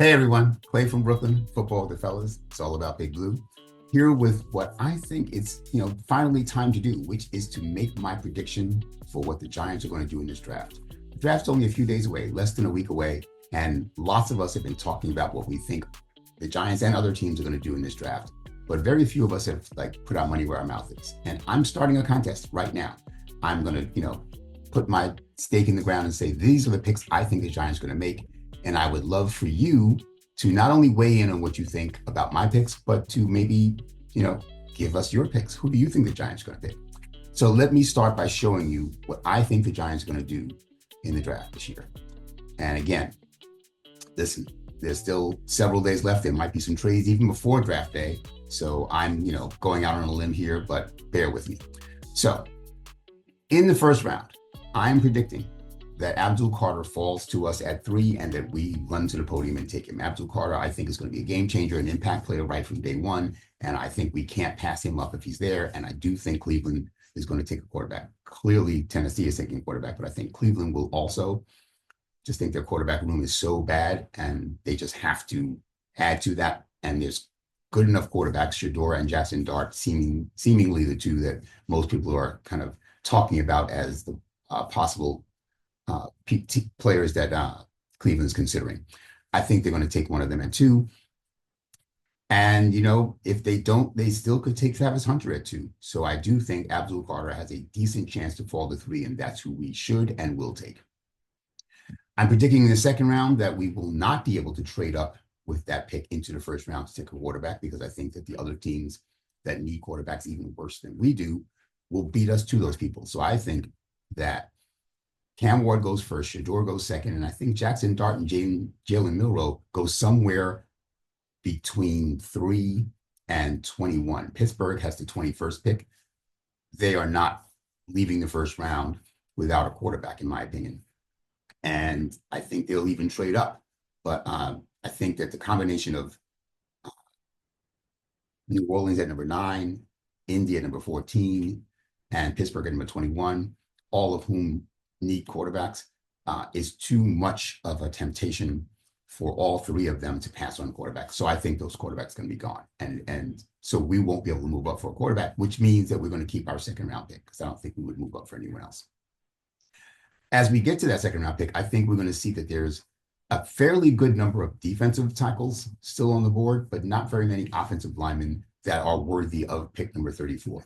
Hey everyone, Clay from Brooklyn, Football with the Fellas. It's all about Big Blue. Here with what I think it's finally time to do, which is to make my prediction for what the Giants are going to do in this draft. The draft's only a few days away, less than a week away, and lots of us have been talking about what we think the Giants and other teams are going to do in this draft. But very few of us have put our money where our mouth is. And I'm starting a contest right now. I'm going to put my stake in the ground and say these are the picks I think the Giants are going to make. And I would love for you to not only weigh in on what you think about my picks, but to maybe, give us your picks. Who do you think the Giants are going to pick? So let me start by showing you what I think the Giants are going to do in the draft this year. And again, listen, there's still several days left. There might be some trades even before draft day. So I'm, going out on a limb here, but bear with me. So in the first round, I'm predicting that Abdul Carter falls to us at 3 and that we run to the podium and take him. Abdul Carter, I think, is going to be a game changer, an impact player right from day one. And I think we can't pass him up if he's there. And I do think Cleveland is going to take a quarterback. Clearly, Tennessee is taking a quarterback, but I think Cleveland will also. Just think their quarterback room is so bad and they just have to add to that. And there's good enough quarterbacks, Shedeur and Jackson Dart, seemingly the two that most people are kind of talking about as the possible players that Cleveland's considering. I think they're going to take one of them at 2. And, if they don't, they still could take Travis Hunter at 2. So I do think Abdul Carter has a decent chance to fall to 3, and that's who we should and will take. I'm predicting in the second round that we will not be able to trade up with that pick into the first round to take a quarterback, because I think that the other teams that need quarterbacks even worse than we do will beat us to those people. So I think that Cam Ward goes first, Shedeur goes second, and I think Jackson Dart and Jalen Milroe go somewhere between 3 and 21. Pittsburgh has the 21st pick. They are not leaving the first round without a quarterback, in my opinion. And I think they'll even trade up. But I think that the combination of New Orleans at number 9, Indy at number 14, and Pittsburgh at number 21, all of whom need quarterbacks, is too much of a temptation for all 3 of them to pass on quarterbacks. So I think those quarterbacks are going to be gone. And so we won't be able to move up for a quarterback, which means that we're going to keep our second round pick, because I don't think we would move up for anyone else. As we get to that second round pick, I think we're going to see that there's a fairly good number of defensive tackles still on the board, but not very many offensive linemen that are worthy of pick number 34.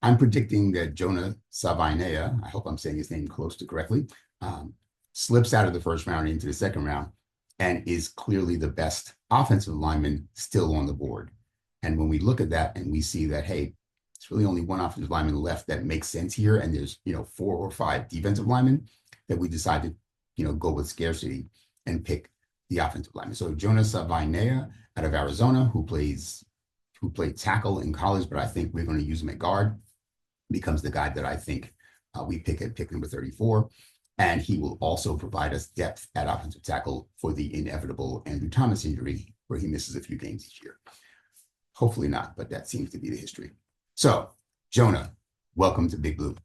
I'm predicting that Jonah Savainea, I hope I'm saying his name close to correctly, slips out of the first round into the second round and is clearly the best offensive lineman still on the board. And when we look at that and we see that, hey, it's really only one offensive lineman left that makes sense here, and there's 4 or 5 defensive linemen, that we decided go with scarcity and pick the offensive lineman. So Jonah Savainea out of Arizona, who played tackle in college, but I think we're going to use him at guard, becomes the guy that I think we pick at pick number 34. And he will also provide us depth at offensive tackle for the inevitable Andrew Thomas injury, where he misses a few games each year. Hopefully not, but that seems to be the history. So, Jonah, welcome to Big Blue.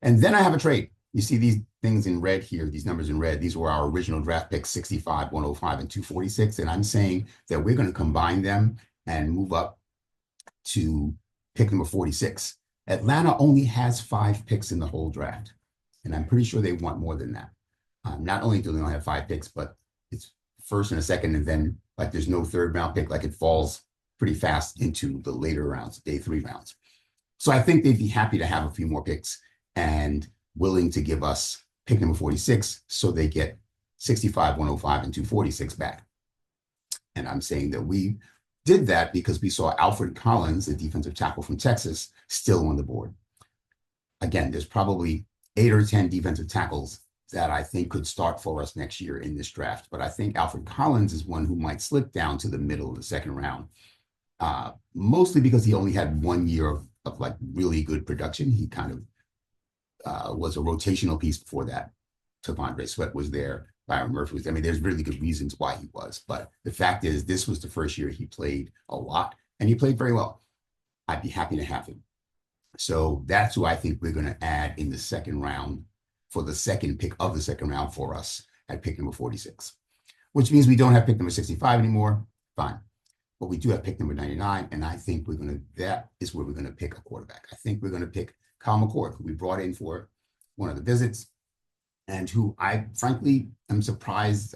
And then I have a trade. You see these things in red here, these numbers in red. These were our original draft picks, 65, 105, and 246. And I'm saying that we're going to combine them and move up to pick number 46. Atlanta only has 5 picks in the whole draft. And I'm pretty sure they want more than that. Not only do they only have 5 picks, but it's first and a second, and then there's no third round pick. It falls pretty fast into the later rounds, day 3 rounds. So I think they'd be happy to have a few more picks and willing to give us pick number 46, so they get 65, 105, and 246 back. And I'm saying that we did that because we saw Alfred Collins, the defensive tackle from Texas, still on the board. Again, there's probably 8 or 10 defensive tackles that I think could start for us next year in this draft. But I think Alfred Collins is one who might slip down to the middle of the second round, mostly because he only had 1 year of really good production. He kind of was a rotational piece before that. T'Vondre Sweat was there. Byron Murphy was there. I mean, there's really good reasons why he was. But the fact is, this was the first year he played a lot, and he played very well. I'd be happy to have him. So that's who I think we're going to add in the second round for the second pick of the second round for us at pick number 46. which means we don't have pick number 65 anymore. Fine. But we do have pick number 99, and I think that is where we're going to pick a quarterback. I think we're going to pick Kyle McCord, who we brought in for one of the visits, and who I frankly am surprised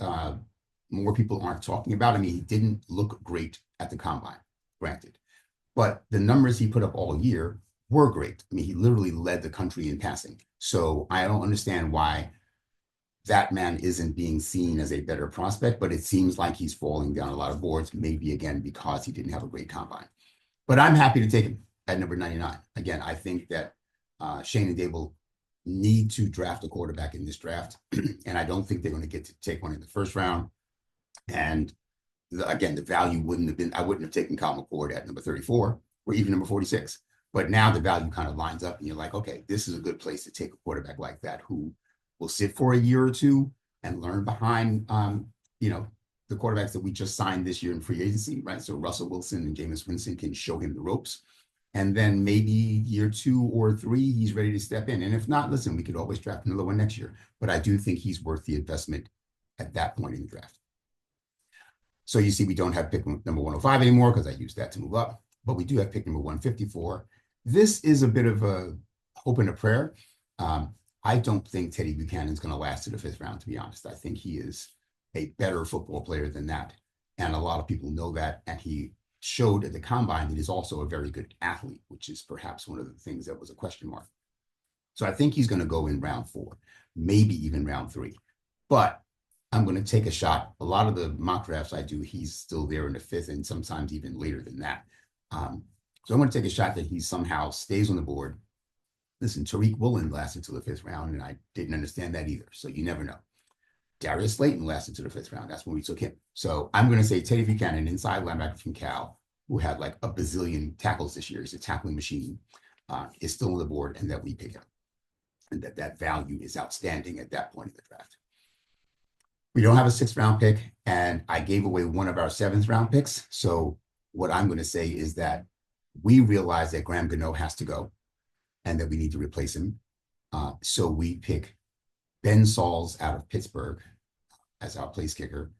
more people aren't talking about. I mean, he didn't look great at the combine, granted, but the numbers he put up all year were great. I mean, he literally led the country in passing. So I don't understand why that man isn't being seen as a better prospect, but it seems like he's falling down a lot of boards, maybe again because he didn't have a great combine. But I'm happy to take him at number 99. Again, I think that Shane and Dable need to draft a quarterback in this draft, and I don't think they're going to get to take one in the first round. And again, the value wouldn't have been, I wouldn't have taken Kyle McCord at number 34 or even number 46. But now the value kind of lines up, and you're like, okay, this is a good place to take a quarterback like that who will sit for a year or two and learn behind, the quarterbacks that we just signed this year in free agency, right? So Russell Wilson and Jameis Winston can show him the ropes. And then maybe year 2 or 3, he's ready to step in. And if not, listen, we could always draft another one next year. But I do think he's worth the investment at that point in the draft. So you see, we don't have pick number 105 anymore because I used that to move up. But we do have pick number 154. This is a bit of a hope and a prayer. I don't think Teddy Buchanan's going to last to the 5th round, to be honest. I think he is a better football player than that. And a lot of people know that. And he showed at the combine that he's also a very good athlete, which is perhaps one of the things that was a question mark. So I think he's going to go in round 4, maybe even round 3. But I'm going to take a shot. A lot of the mock drafts I do, he's still there in the 5th and sometimes even later than that. So I'm going to take a shot that he somehow stays on the board. Listen, Tariq Woolen lasted to the 5th round, and I didn't understand that either. So you never know. Darius Slayton lasted to the 5th round. That's when we took him. So I'm going to say Teddy Buchanan, inside linebacker from Cal, who had like a bazillion tackles this year. He's a tackling machine, is still on the board, and that we pick him. And that value is outstanding at that point in the draft. We don't have a 6th round pick, and I gave away one of our 7th round picks. So what I'm going to say is that we realize that Graham Gano has to go and that we need to replace him. So we pick Ben Sauls out of Pittsburgh as our place kicker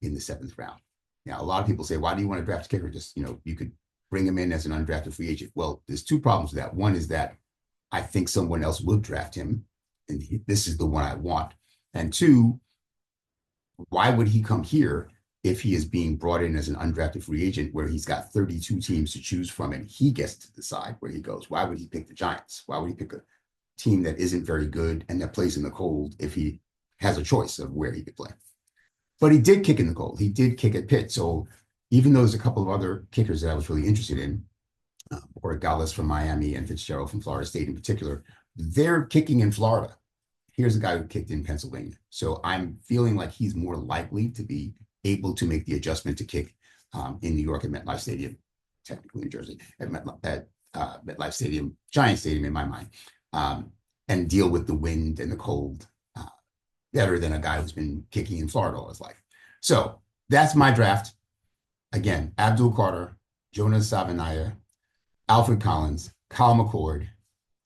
in the 7th round. Now, a lot of people say, why do you want to draft a kicker? Just, you could bring him in as an undrafted free agent. Well, there's 2 problems with that. One is that I think someone else will draft him, and this is the one I want. And 2, why would he come here if he is being brought in as an undrafted free agent where he's got 32 teams to choose from and he gets to decide where he goes? Why would he pick the Giants? Why would he pick a team that isn't very good and that plays in the cold if he has a choice of where he could play? But he did kick in the cold. He did kick at Pitt. So even though there's a couple of other kickers that I was really interested in, or Gallis from Miami and Fitzgerald from Florida State in particular, they're kicking in Florida. Here's a guy who kicked in Pennsylvania. So I'm feeling like he's more likely to be able to make the adjustment to kick in New York at MetLife Stadium, technically New Jersey, at MetLife Stadium, Giant Stadium in my mind, and deal with the wind and the cold better than a guy who's been kicking in Florida all his life. So that's my draft. Again, Abdul Carter, Jonas Savanaya, Alfred Collins, Kyle McCord,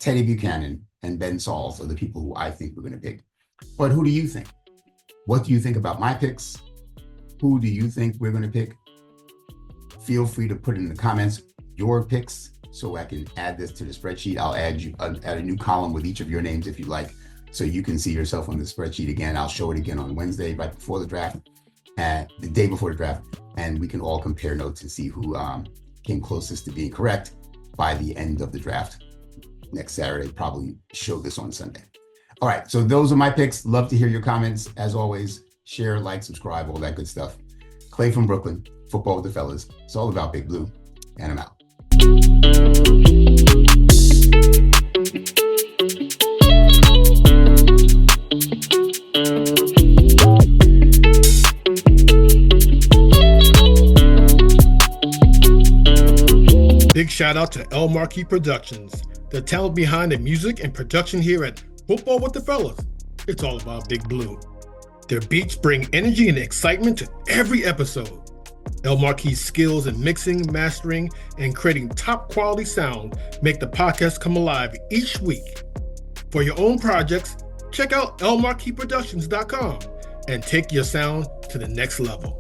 Teddy Buchanan, and Ben Sauls are the people who I think we're going to pick. But who do you think? What do you think about my picks? Who do you think we're going to pick? Feel free to put in the comments your picks so I can add this to the spreadsheet. I'll add a new column with each of your names if you like, so you can see yourself on the spreadsheet again. I'll show it again on Wednesday, right before the draft, the day before the draft, and we can all compare notes and see who came closest to being correct by the end of the draft next Saturday. Probably show this on Sunday. All right, so those are my picks. Love to hear your comments. As always, share, like, subscribe, all that good stuff. Clay from Brooklyn, Football with the Fellas. It's all about Big Blue, and I'm out. Big shout out to El Marquis Productions, the talent behind the music and production here at Football with the Fellas. It's all about Big Blue. Their beats bring energy and excitement to every episode. El Marquis' skills in mixing, mastering, and creating top quality sound make the podcast come alive each week. For your own projects, check out elmarquisproductions.com and take your sound to the next level.